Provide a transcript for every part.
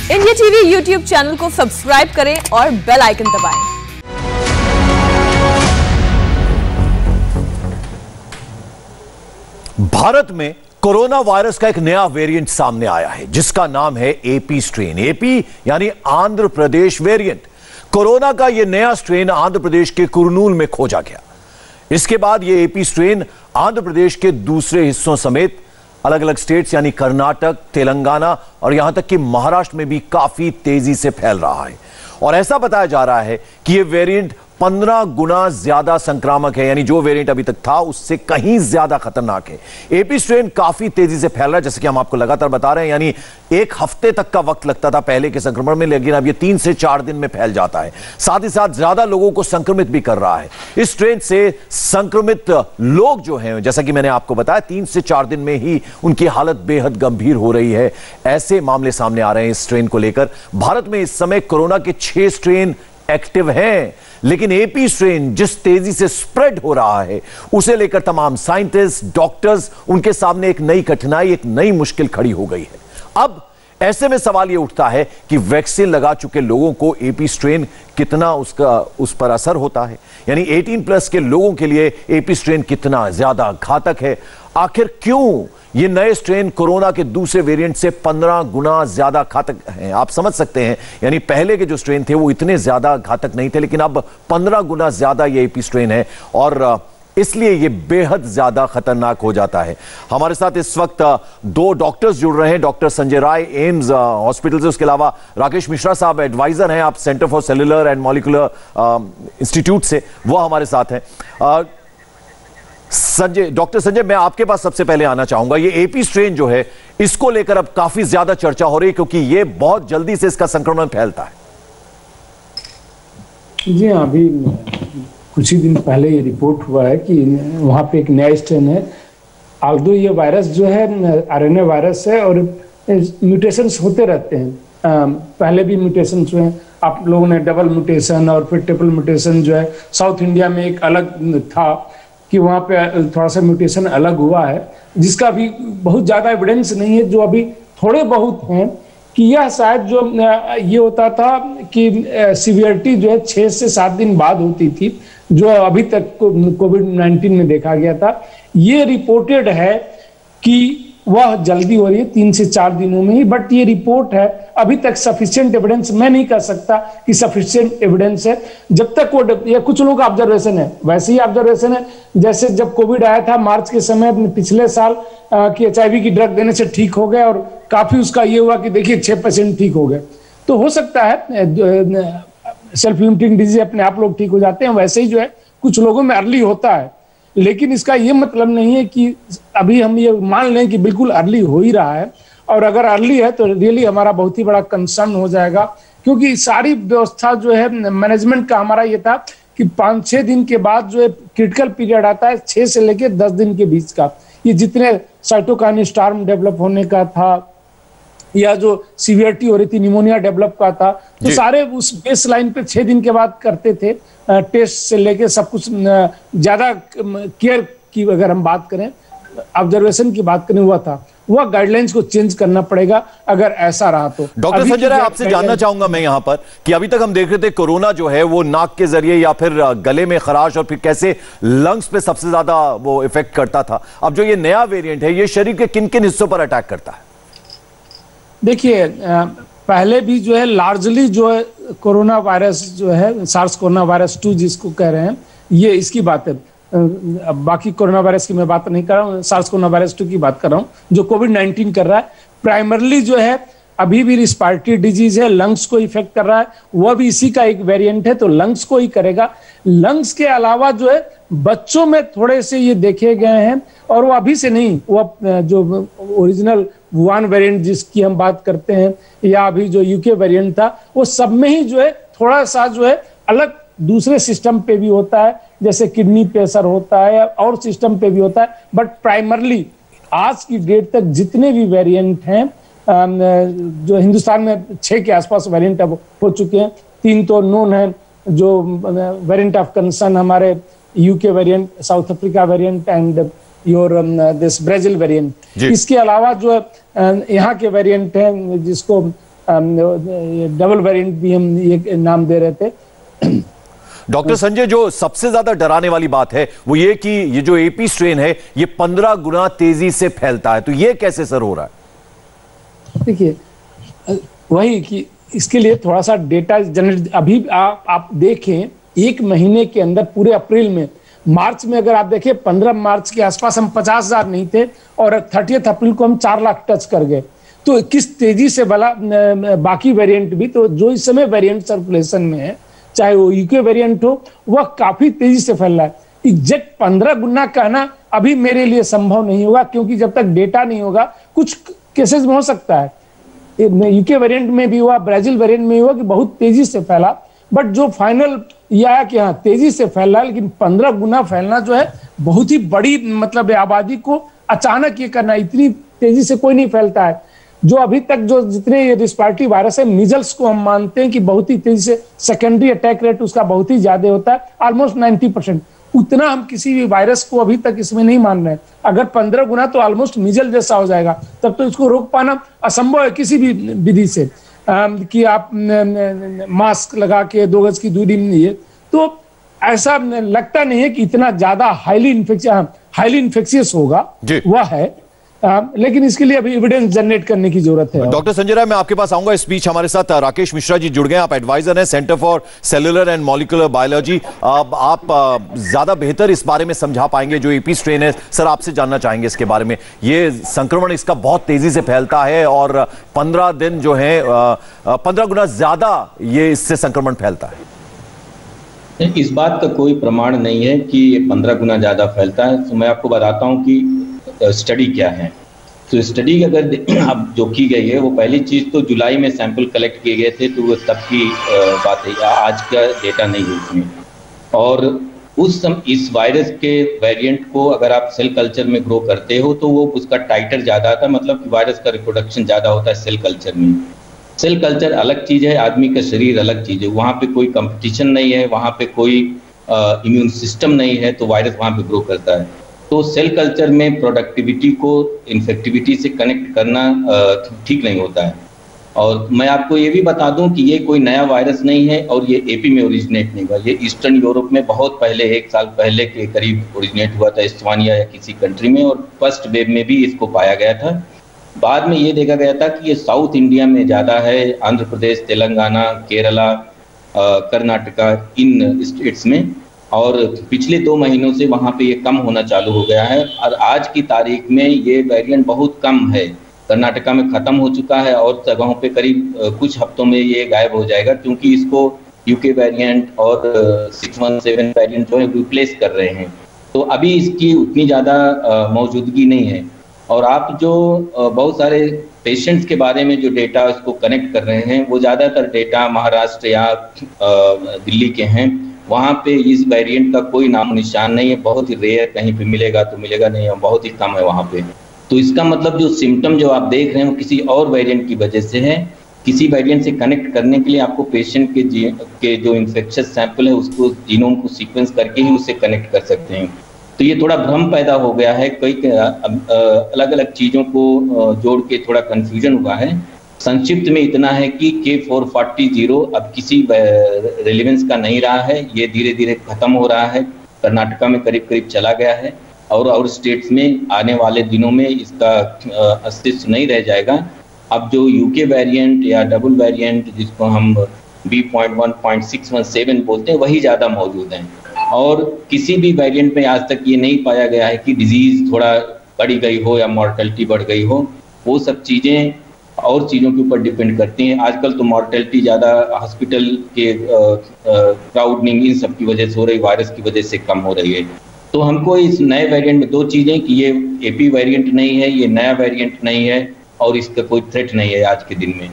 India TV YouTube channel को subscribe करें और बेल आइकन दबाएं। भारत में कोरोना वायरस का एक नया वेरिएंट सामने आया है जिसका नाम है एपी स्ट्रेन। एपी यानी आंध्र प्रदेश वेरिएंट। कोरोना का यह नया स्ट्रेन आंध्र प्रदेश के कुरनूल में खोजा गया। इसके बाद यह एपी स्ट्रेन आंध्र प्रदेश के दूसरे हिस्सों समेत अलग अलग स्टेट्स यानी कर्नाटक, तेलंगाना और यहां तक कि महाराष्ट्र में भी काफी तेजी से फैल रहा है। और ऐसा बताया जा रहा है कि यह वेरिएंट 15 गुना ज्यादा संक्रामक है, यानी जो वेरिएंट अभी तक था उससे कहीं ज्यादा खतरनाक है। एपी स्ट्रेन काफी तेजी से फैल रहा है, जैसे कि हम आपको लगातार बता रहे हैं। यानी एक हफ्ते तक का वक्त लगता था पहले के संक्रमण में, लेकिन अब ये 3 से 4 दिन में फैल जाता है। साथ ही साथ ज्यादा लोगों को संक्रमित भी कर रहा है। इस स्ट्रेन से संक्रमित लोग जो हैं, जैसा कि मैंने आपको बताया, 3 से 4 दिन में ही उनकी हालत बेहद गंभीर हो रही है। ऐसे मामले सामने आ रहे हैं इस स्ट्रेन को लेकर। भारत में इस समय कोरोना के 6 स्ट्रेन एक्टिव हैं, लेकिन एपी स्ट्रेन जिस तेजी से स्प्रेड हो रहा है उसे लेकर तमाम साइंटिस्ट, डॉक्टर्स, उनके सामने एक नई कठिनाई, एक नई मुश्किल खड़ी हो गई है। अब ऐसे में सवाल यह उठता है कि वैक्सीन लगा चुके लोगों को एपी स्ट्रेन कितना उस पर असर होता है, यानी 18+ के लोगों के लिए एपी स्ट्रेन कितना ज्यादा घातक है। आखिर क्यों ये नए स्ट्रेन कोरोना के दूसरे वेरिएंट से 15 गुना ज्यादा घातक हैं? आप समझ सकते हैं, यानी पहले के जो स्ट्रेन थे वो इतने ज्यादा घातक नहीं थे, लेकिन अब 15 गुना ज्यादा ये एपी स्ट्रेन है और इसलिए ये बेहद ज्यादा खतरनाक हो जाता है। हमारे साथ इस वक्त 2 डॉक्टर्स जुड़ रहे हैं। Doctor Sanjay Rai AIIMS hospital से, उसके अलावा राकेश मिश्रा साहब एडवाइजर हैं आप centre for cellular and molecular institute से, वो हमारे साथ हैं। डॉक्टर संजय, मैं आपके पास सबसे पहले आना चाहूंगा। ये एपी स्ट्रेन जो है इसको लेकर अब काफी ज्यादा चर्चा हो रही है क्योंकि ये बहुत जल्दी से इसका संक्रमण फैलता है। जी हाँ, अभी कुछ ही दिन पहले ये रिपोर्ट हुआ है कि वहाँ पे एक नया स्ट्रेन है। आल्दो ये वायरस जो है आरएनए वायरस है और म्यूटेशंस होते रहते हैं। पहले भी म्यूटेशंस हुए हैं, आप लोगों ने डबल म्यूटेशन और फिर ट्रिपल म्यूटेशन जो है साउथ इंडिया में एक अलग था कि वहाँ पे थोड़ा सा म्यूटेशन अलग हुआ है, जिसका अभी बहुत ज़्यादा एविडेंस नहीं है। जो अभी थोड़े बहुत हैं कि यह शायद जो ये होता था कि सीवियरिटी जो है 6 से 7 दिन बाद होती थी, जो अभी तक कोविड-19 में देखा गया था। ये रिपोर्टेड है कि वह जल्दी हो रही है 3 से 4 दिनों में ही, बट ये रिपोर्ट है, अभी तक सफिशिएंट एविडेंस मैं नहीं कह सकता कि सफिशिएंट एविडेंस है। जब तक वो ये कुछ लोगों का ऑब्जर्वेशन है, वैसे ही ऑब्जर्वेशन है जैसे जब कोविड आया था मार्च के समय पिछले साल कि HIV की ड्रग देने से ठीक हो गए और काफी उसका ये हुआ कि देखिए 6% ठीक हो गए। तो हो सकता है सेल्फ लिमिटिंग डिजीज अपने आप लोग ठीक हो जाते हैं, वैसे ही जो है कुछ लोगों में अर्ली होता है, लेकिन इसका ये मतलब नहीं है कि अभी हम ये मान लें कि बिल्कुल अर्ली हो ही रहा है। और अगर अर्ली है तो रियली हमारा बहुत ही बड़ा कंसर्न हो जाएगा, क्योंकि सारी व्यवस्था जो है मैनेजमेंट का हमारा ये था कि 5-6 दिन के बाद जो है क्रिटिकल पीरियड आता है 6 से लेकर 10 दिन के बीच का। ये जितने साइटोकाइन स्टॉर्म डेवलप होने का था या जो सीवियरिटी हो रही थी, निमोनिया डेवलप का था, तो सारे उस बेस लाइन पे 6 दिन के बाद करते थे। टेस्ट से लेके सब कुछ ज्यादा केयर की अगर हम बात करें, ऑब्जर्वेशन की बात करें, हुआ था। वह गाइडलाइंस को चेंज करना पड़ेगा अगर ऐसा रहा तो। डॉक्टर संजय राय, आपसे जानना चाहूंगा मैं यहां पर कि अभी तक हम देख रहे थे कोरोना जो है वो नाक के जरिए या फिर गले में खराश और फिर कैसे लंग्स पे सबसे ज्यादा वो इफेक्ट करता था। अब जो ये नया वेरिएंट है ये शरीर के किन किन हिस्सों पर अटैक करता है? देखिए, पहले भी जो है लार्जली जो है कोरोना वायरस जो है सार्स कोरोना वायरस 2 जिसको कह रहे हैं, ये इसकी बात है। बाकी कोरोना वायरस की मैं बात नहीं कर रहा हूँ, सार्स कोरोना वायरस 2 की बात कर रहा हूँ जो कोविड-19 कर रहा है। प्राइमरली जो है अभी भी रिस्पायरेटरी डिजीज है, लंग्स को इफेक्ट कर रहा है, वह भी इसी का एक वेरिएंट है, तो लंग्स को ही करेगा। लंग्स के अलावा जो है बच्चों में थोड़े से ये देखे गए हैं, और वो अभी से नहीं, वो जो ओरिजिनल वुहान वेरिएंट जिसकी हम बात करते हैं या अभी जो यूके वेरिएंट था, वो सब में ही जो है थोड़ा सा जो है अलग दूसरे सिस्टम पे भी होता है, जैसे किडनी पे असर होता है और सिस्टम पे भी होता है। बट प्राइमरली आज की डेट तक जितने भी वेरिएंट हैं, जो हिंदुस्तान में 6 के आसपास वेरिएंट अब हो चुके हैं, 3 तो नोन है, जो वेरिएंट ऑफ कंसर्न हमारे UK variant, south Africa variant and your this Brazil variant. इसके अलावा जो यहाँ के वेरिएंट हैं जिसको डबल वेरिएंट भी हम ये नाम दे रहे थे। डॉक्टर संजय, जो सबसे ज्यादा डराने वाली बात है वो ये कि ये जो एपी स्ट्रेन है ये 15 गुना तेजी से फैलता है, तो ये कैसे सर हो रहा है? देखिए, वही कि इसके लिए थोड़ा सा डेटा जनरेट, अभी आप देखें 1 महीने के अंदर पूरे अप्रैल में, मार्च में अगर आप देखें 15 मार्च के आसपास हम 50,000 नहीं थे और 30 अप्रैल को हम 4 लाख टच कर गए। तो किस तेजी से भला बाकी वेरिएंट भी, तो जो इस समय वेरिएंट सर्कुलेशन में है, चाहे वो यूके वेरिएंट हो, वह काफी तेजी से फैल रहा है। एग्जैक्ट 15 गुना कहना अभी मेरे लिए संभव नहीं होगा, क्योंकि जब तक डेटा नहीं होगा, कुछ केसेस में हो सकता है यूके वेरिएंट में भी हुआ, ब्राजील वेरिएंट में हुआ कि बहुत तेजी से फैला, बट जो फाइनल यह आया कि हाँ तेजी से फैल रहा है, लेकिन 15 गुना फैलना जो है बहुत ही बड़ी मतलब आबादी को अचानक ये करना, इतनी तेजी से कोई नहीं फैलता है। जो अभी तक जो जितने रिस्पायरेटरी वायरस है, मीजल्स को हम मानते हैं कि बहुत ही तेजी से सेकेंडरी अटैक रेट उसका बहुत ही ज्यादा होता है, ऑलमोस्ट 90%। उतना हम किसी भी वायरस को अभी तक इसमें नहीं मान रहे। अगर 15 गुना तो ऑलमोस्ट मीजल जैसा हो जाएगा, तब तो इसको रोक पाना असंभव है किसी भी विधि से, कि आप मास्क लगा के 2 गज की दूरी में नहीं है। तो ऐसा लगता नहीं है कि इतना ज्यादा हाईली इन्फेक्शियस होगा, वह है, लेकिन इसके लिए अभी एविडेंस जनरेट करने की जरूरत है। डॉक्टर संजय राय, मैं आपके पास आऊंगा। इस बीच हमारे साथ राकेश मिश्रा जी जुड़ गए, आप एडवाइजर हैं centre for cellular and molecular biology. आप ज्यादा बेहतर इस बारे में समझा पाएंगे जो एपी स्ट्रेन है। सर, आपसे जानना चाहेंगे इसके बारे में। ये संक्रमण इसका बहुत तेजी से फैलता है और 15 दिन जो है 15 गुना ज्यादा ये इससे संक्रमण फैलता है। इस बात का कोई प्रमाण नहीं है कि ये 15 गुना ज्यादा फैलता है। तो मैं आपको बताता हूँ कि स्टडी क्या है। तो स्टडी अगर अब जो की गई है, वो पहली चीज तो जुलाई में सैंपल कलेक्ट किए गए थे, तो वो तब की बात है, आज का डेटा नहीं है इसमें। और उस समय इस वायरस के वेरिएंट को अगर आप सेल कल्चर में ग्रो करते हो तो वो उसका टाइटर ज्यादा आता है, मतलब कि वायरस का रिप्रोडक्शन ज्यादा होता है सेल कल्चर में। सेल कल्चर अलग चीज है, आदमी का शरीर अलग चीज है। वहाँ पे कोई कंपटीशन नहीं है, वहाँ पे कोई इम्यून सिस्टम नहीं है, तो वायरस वहाँ पे ग्रो करता है। तो सेल कल्चर में प्रोडक्टिविटी को इन्फेक्टिविटी से कनेक्ट करना ठीक नहीं होता है। और मैं आपको ये भी बता दूं कि ये कोई नया वायरस नहीं है और ये एपी में ओरिजिनेट नहीं हुआ। ये ईस्टर्न यूरोप में बहुत पहले, 1 साल पहले के करीब ओरिजिनेट हुआ था, एस्टोनिया या किसी कंट्री में, और फर्स्ट वेव में भी इसको पाया गया था। बाद में ये देखा गया था कि ये साउथ इंडिया में ज़्यादा है, आंध्र प्रदेश, तेलंगाना, केरला, कर्नाटका, इन स्टेट्स में, और पिछले 2 महीनों से वहाँ पे ये कम होना चालू हो गया है। और आज की तारीख में ये वेरिएंट बहुत कम है, कर्नाटका में ख़त्म हो चुका है और जगहों पे करीब कुछ हफ्तों में ये गायब हो जाएगा, क्योंकि इसको यूके वेरिएंट और 617 वेरिएंट जो है रिप्लेस कर रहे हैं। तो अभी इसकी उतनी ज़्यादा मौजूदगी नहीं है। और आप जो बहुत सारे पेशेंट्स के बारे में जो डेटा इसको कनेक्ट कर रहे हैं, वो ज़्यादातर डेटा महाराष्ट्र या दिल्ली के हैं। वहाँ पे इस वेरिएंट का कोई नाम निशान नहीं है, बहुत ही रेयर, कहीं पे मिलेगा तो मिलेगा नहीं, बहुत ही कम है वहाँ पे। तो इसका मतलब जो सिम्टम जो आप देख रहे हैं वो किसी और वेरिएंट की वजह से है। किसी वेरिएंट से कनेक्ट करने के लिए आपको पेशेंट के जो इन्फेक्शियस सैंपल है उसको जीनोम को सीक्वेंस करके ही उससे कनेक्ट कर सकते हैं। तो ये थोड़ा भ्रम पैदा हो गया है, कई अलग अलग चीज़ों को जोड़ के थोड़ा कन्फ्यूजन हुआ है। संक्षिप्त में इतना है कि K440 अब किसी रेलिवेंस का नहीं रहा है, ये धीरे धीरे खत्म हो रहा है। कर्नाटका में करीब करीब चला गया है और स्टेट्स में आने वाले दिनों में इसका अस्तित्व नहीं रह जाएगा। अब जो यूके वेरिएंट या डबल वेरिएंट जिसको हम B.1.617 बोलते हैं, वही ज़्यादा मौजूद हैं। और किसी भी वेरिएंट में आज तक ये नहीं पाया गया है कि डिजीज़ थोड़ा बढ़ी गई हो या मॉर्टेलिटी बढ़ गई हो। वो सब चीज़ें और चीज़ों के ऊपर डिपेंड करती हैं। आजकल तो मॉर्टेलिटी ज़्यादा हॉस्पिटल के क्राउडिंग इन सब की वजह से हो रही, वायरस की वजह से कम हो रही है। तो हमको इस नए वेरिएंट में 2 चीज़ें कि ये एपी वेरिएंट नहीं है, ये नया वेरिएंट नहीं है और इसका कोई थ्रेट नहीं है आज के दिन में।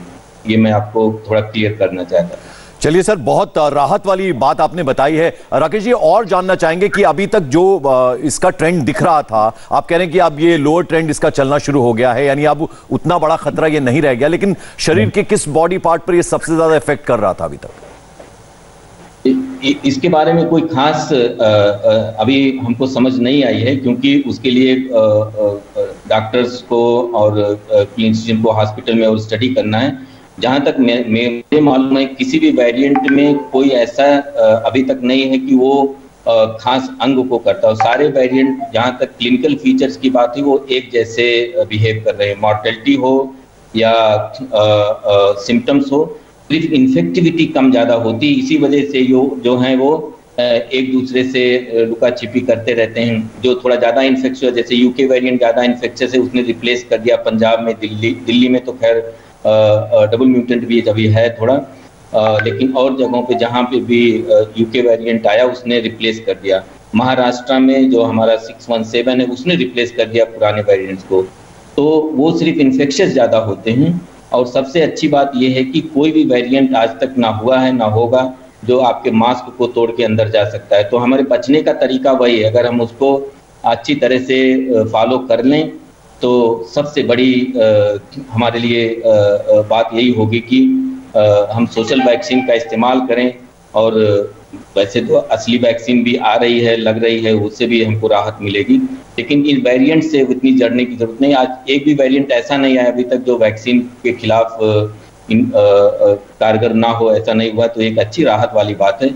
ये मैं आपको थोड़ा क्लियर करना चाहता हूँ। चलिए सर, बहुत राहत वाली बात आपने बताई है। राकेश जी, और जानना चाहेंगे कि अभी तक जो इसका ट्रेंड दिख रहा था, आप कह रहे हैं कि अब ये लोअर ट्रेंड इसका चलना शुरू हो गया है, यानी अब उतना बड़ा खतरा ये नहीं रह गया, लेकिन शरीर के किस बॉडी पार्ट पर ये सबसे ज्यादा इफेक्ट कर रहा था अभी तक? इसके बारे में कोई खास अभी हमको समझ नहीं आई है, क्योंकि उसके लिए डॉक्टर्स को और क्लिनिशियन को हॉस्पिटल में और स्टडी करना है। जहां तक मेरे मालूम है किसी भी वेरिएंट में कोई ऐसा अभी तक नहीं है कि वो खास अंग को करता हो। सारे वेरिएंट जहां तक क्लिनिकल फीचर्स की बात है वो एक जैसे बिहेव कर रहे हैं, मॉर्टेलिटी हो या सिम्टम्स हो, सिर्फ इन्फेक्टिविटी कम ज़्यादा होती है। इसी वजह से जो हैं वो एक दूसरे से लुका छिपी करते रहते हैं। जो थोड़ा ज़्यादा इन्फेक्शियस, जैसे यूके वेरिएंट ज़्यादा इन्फेक्शियस है, उसने रिप्लेस कर दिया पंजाब में, दिल्ली में तो खैर डबल म्यूटेंट भी अभी है थोड़ा, लेकिन और जगहों पे जहाँ पे भी यूके वेरिएंट आया उसने रिप्लेस कर दिया। महाराष्ट्र में जो हमारा 617 है उसने रिप्लेस कर दिया पुराने वेरिएंट्स को। तो वो सिर्फ इन्फेक्शियस ज़्यादा होते हैं। और सबसे अच्छी बात यह है कि कोई भी वेरिएंट आज तक ना हुआ है ना होगा जो आपके मास्क को तोड़ के अंदर जा सकता है। तो हमारे बचने का तरीका वही है, अगर हम उसको अच्छी तरह से फॉलो कर लें तो सबसे बड़ी हमारे लिए बात यही होगी कि हम सोशल वैक्सीन का इस्तेमाल करें। और वैसे तो असली वैक्सीन भी आ रही है, लग रही है, उससे भी हमको राहत मिलेगी, लेकिन इन वेरिएंट से इतनी जड़ने की जरूरत नहीं। आज एक भी वेरिएंट ऐसा नहीं आया अभी तक जो वैक्सीन के खिलाफ कारगर ना हो, ऐसा नहीं हुआ, तो एक अच्छी राहत वाली बात है।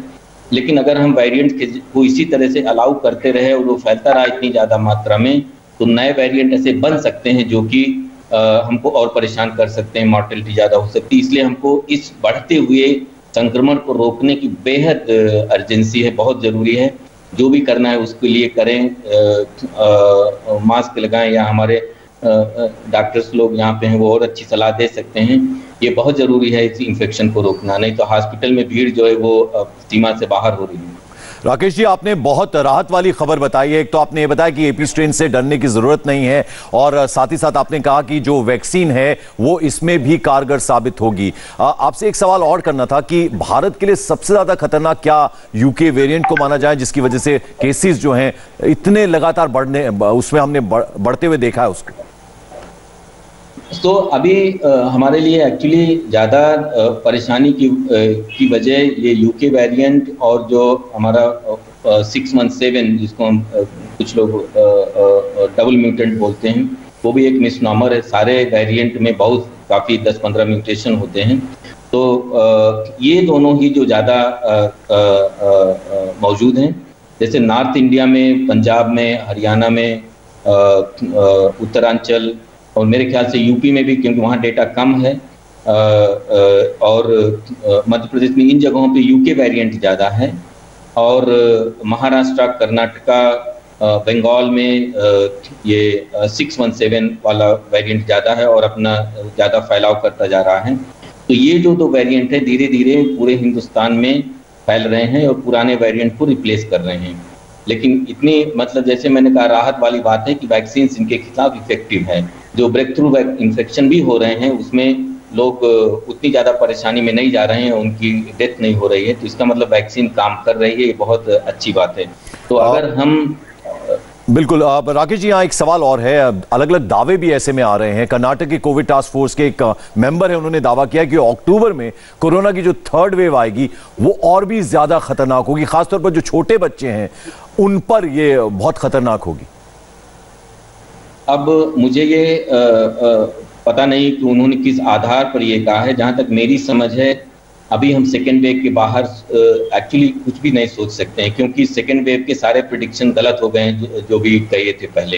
लेकिन अगर हम वेरिएंट को इसी तरह से अलाउ करते रहे और वो फैलता रहा इतनी ज़्यादा मात्रा में, तो नए वेरिएंट ऐसे बन सकते हैं जो कि हमको और परेशान कर सकते हैं, मॉर्टेलिटी ज़्यादा हो सकती है। इसलिए हमको इस बढ़ते हुए संक्रमण को रोकने की बेहद अर्जेंसी है, बहुत ज़रूरी है। जो भी करना है उसके लिए करें, मास्क लगाएं, या हमारे डॉक्टर्स लोग यहाँ पे हैं वो और अच्छी सलाह दे सकते हैं। ये बहुत ज़रूरी है इस इन्फेक्शन को रोकना, नहीं तो हॉस्पिटल में भीड़ जो है वो सीमा से बाहर हो रही है। राकेश जी, आपने बहुत राहत वाली खबर बताई है। एक तो आपने ये बताया कि एपी स्ट्रेन से डरने की जरूरत नहीं है, और साथ ही साथ आपने कहा कि जो वैक्सीन है वो इसमें भी कारगर साबित होगी। आपसे एक सवाल और करना था कि भारत के लिए सबसे ज्यादा खतरनाक क्या यूके वेरिएंट को माना जाए, जिसकी वजह से केसेस जो हैं इतने लगातार बढ़ने, उसमें हमने बढ़ते हुए देखा है उसको? तो अभी हमारे लिए एक्चुअली ज़्यादा परेशानी की वजह ये यूके वेरिएंट और जो हमारा 617 जिसको हम कुछ लोग डबल म्यूटेंट बोलते हैं, वो भी एक मिसनॉमर है। सारे वेरिएंट में बहुत काफ़ी 10-15 म्यूटेशन होते हैं। तो ये दोनों ही जो ज़्यादा मौजूद हैं, जैसे नॉर्थ इंडिया में, पंजाब में, हरियाणा में, उत्तरांचल और मेरे ख्याल से यूपी में भी, क्योंकि वहाँ डेटा कम है, और मध्य प्रदेश में, इन जगहों पे यूके वेरिएंट ज़्यादा है। और महाराष्ट्र, कर्नाटका, बंगाल में ये 617 वाला वेरिएंट ज़्यादा है और अपना ज़्यादा फैलाव करता जा रहा है। तो ये जो दो वेरिएंट है धीरे धीरे पूरे हिंदुस्तान में फैल रहे हैं और पुराने वेरिएंट को रिप्लेस कर रहे हैं। लेकिन इतनी, मतलब जैसे मैंने कहा, राहत वाली बात है कि वैक्सीन इनके खिलाफ इफेक्टिव है। जो ब्रेक थ्रू इन्फेक्शन भी हो रहे हैं उसमें लोग उतनी ज़्यादा परेशानी में नहीं जा रहे हैं, उनकी डेथ नहीं हो रही है, तो इसका मतलब वैक्सीन काम कर रही है, ये बहुत अच्छी बात है। तो अगर हम बिल्कुल राकेश जी, यहाँ एक सवाल और है। अलग अलग दावे भी ऐसे में आ रहे हैं। कर्नाटक के कोविड टास्क फोर्स के एक मेंबर है, उन्होंने दावा किया कि अक्टूबर में कोरोना की जो थर्ड वेव आएगी वो और भी ज्यादा खतरनाक होगी, खासतौर पर जो छोटे बच्चे हैं उन पर ये बहुत खतरनाक होगी। अब मुझे ये पता नहीं कि उन्होंने किस आधार पर ये कहा है। जहाँ तक मेरी समझ है, अभी हम सेकेंड वेव के बाहर एक्चुअली कुछ भी नहीं सोच सकते हैं, क्योंकि सेकेंड वेव के सारे प्रिडिक्शन गलत हो गए हैं जो भी कहे थे पहले।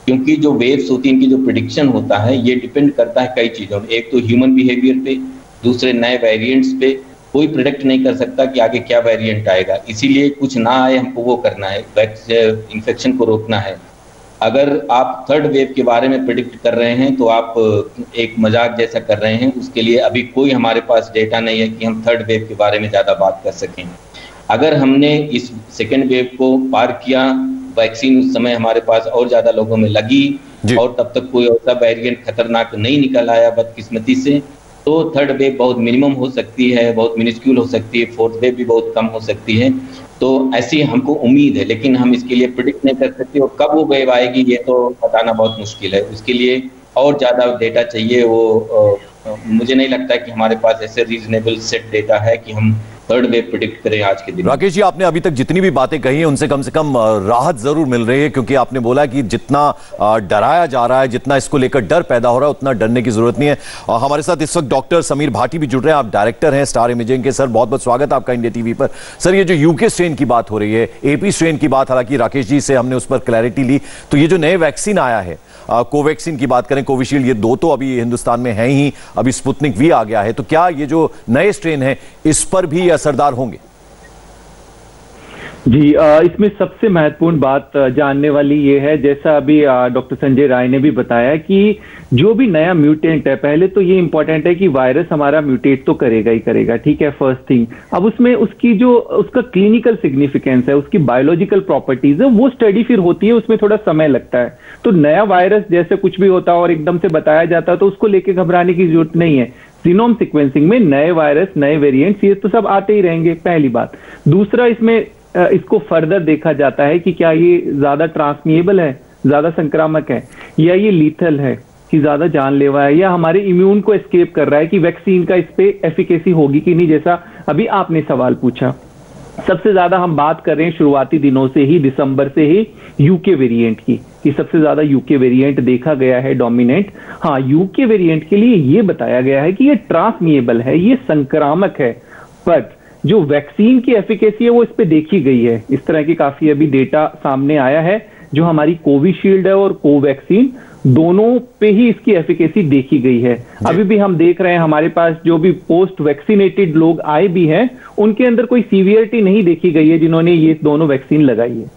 क्योंकि जो वेव्स होती हैं, इनकी जो प्रिडिक्शन होता है ये डिपेंड करता है कई चीज़ों पे। एक तो ह्यूमन बिहेवियर पे, दूसरे नए वेरिएंट्स पे। कोई प्रिडिक्ट नहीं कर सकता कि आगे क्या वेरिएंट आएगा, इसीलिए कुछ ना आए हमको वो करना है, इन्फेक्शन को रोकना है। अगर आप थर्ड वेव के बारे में प्रिडिक्ट कर रहे हैं तो आप एक मजाक जैसा कर रहे हैं। उसके लिए अभी कोई हमारे पास डेटा नहीं है कि हम थर्ड वेव के बारे में ज़्यादा बात कर सकें। अगर हमने इस सेकेंड वेव को पार किया, वैक्सीन उस समय हमारे पास और ज़्यादा लोगों में लगी और तब तक कोई ऐसा वेरिएंट खतरनाक नहीं निकल आया बदकिस्मती से, तो थर्ड वेव बहुत मिनिमम हो सकती है, बहुत मिनिस्क्यूल हो सकती है, फोर्थ वेव भी बहुत कम हो सकती है। तो ऐसी हमको उम्मीद है, लेकिन हम इसके लिए प्रिडिक्ट नहीं कर सकते, और कब वो वेव आएगी ये तो बताना बहुत मुश्किल है। उसके लिए और ज़्यादा डेटा चाहिए। वो मुझे नहीं लगता कि हमारे पास ऐसे रीजनेबल सेट डेटा है कि हम थर्ड वेव प्रिडिक्ट करें आज के दिन। राकेश जी, आपने अभी तक जितनी भी बातें कही हैं उनसे कम से कम राहत जरूर मिल रही है, क्योंकि आपने बोला कि जितना डराया जा रहा है, जितना इसको लेकर डर पैदा हो रहा है, उतना डरने की जरूरत नहीं है। हमारे साथ इस वक्त डॉक्टर समीर भाटी भी जुड़ रहे हैं। आप डायरेक्टर हैं स्टार इमेजिंग के। सर, बहुत बहुत स्वागत है आपका इंडिया टीवी पर। सर, ये जो यूके स्ट्रेन की बात हो रही है, एपी स्ट्रेन की बात, हालांकि राकेश जी से हमने उस पर क्लैरिटी ली, तो ये जो नए वैक्सीन आया है, कोवैक्सीन की बात करें, कोविशील्ड, ये दो तो अभी हिंदुस्तान में हैं ही, अभी स्पुतनिक भी आ गया है, तो क्या ये जो नए स्ट्रेन है इस पर भी असरदार होंगे? जी, इसमें सबसे महत्वपूर्ण बात जानने वाली ये है, जैसा अभी डॉक्टर संजय राय ने भी बताया कि जो भी नया म्यूटेंट है, पहले तो ये इंपॉर्टेंट है कि वायरस हमारा म्यूटेट तो करेगा ही करेगा, ठीक है, फर्स्ट थिंग। अब उसमें उसकी जो उसका क्लिनिकल सिग्निफिकेंस है, उसकी बायोलॉजिकल प्रॉपर्टीज है, वो स्टडी फिर होती है, उसमें थोड़ा समय लगता है। तो नया वायरस जैसे कुछ भी होता है और एकदम से बताया जाता है तो उसको लेके घबराने की जरूरत नहीं है। जीनोम सीक्वेंसिंग में नए वायरस, नए वेरिएंट्स, ये तो सब आते ही रहेंगे, पहली बात। दूसरा, इसमें इसको फर्दर देखा जाता है कि क्या ये ज्यादा ट्रांसमिएबल है, ज्यादा संक्रामक है, या ये लीथल है कि ज्यादा जानलेवा है, या हमारे इम्यून को एस्केप कर रहा है, कि वैक्सीन का इस पे एफिकेसी होगी कि नहीं, जैसा अभी आपने सवाल पूछा। सबसे ज्यादा हम बात कर रहे हैं शुरुआती दिनों से ही, दिसंबर से ही, यूके वेरिएंट की, कि सबसे ज्यादा यूके वेरिएंट देखा गया है डोमिनेंट। हाँ, यूके वेरिएंट के लिए ये बताया गया है कि ये ट्रांसमिएबल है, ये संक्रामक है, बट जो वैक्सीन की एफिकेसी है वो इस पे देखी गई है। इस तरह की काफी अभी डेटा सामने आया है, जो हमारी कोविशील्ड है और कोवैक्सीन, दोनों पे ही इसकी एफिकेसी देखी गई है। अभी भी हम देख रहे हैं हमारे पास जो भी पोस्ट वैक्सीनेटेड लोग आए भी हैं, उनके अंदर कोई सीवियरिटी नहीं देखी गई है जिन्होंने ये दोनों वैक्सीन लगाई है।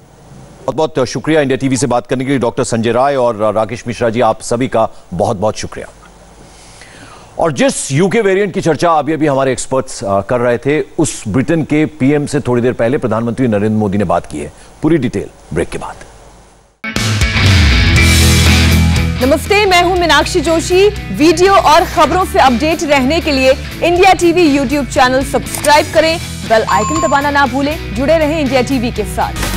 बहुत बहुत शुक्रिया इंडिया टीवी से बात करने के लिए डॉक्टर संजय राय और राकेश मिश्रा जी, आप सभी का बहुत बहुत शुक्रिया। और जिस यूके वेरिएंट की चर्चा अभी अभी हमारे एक्सपर्ट्स कर रहे थे, उस ब्रिटेन के पीएम से थोड़ी देर पहले प्रधानमंत्री नरेंद्र मोदी ने बात की है। पूरी डिटेल ब्रेक के बाद। नमस्ते, मैं हूं मीनाक्षी जोशी। वीडियो और खबरों से अपडेट रहने के लिए India TV YouTube channel subscribe करें, बेल आइकन दबाना ना भूलें। जुड़े रहें इंडिया टीवी के साथ।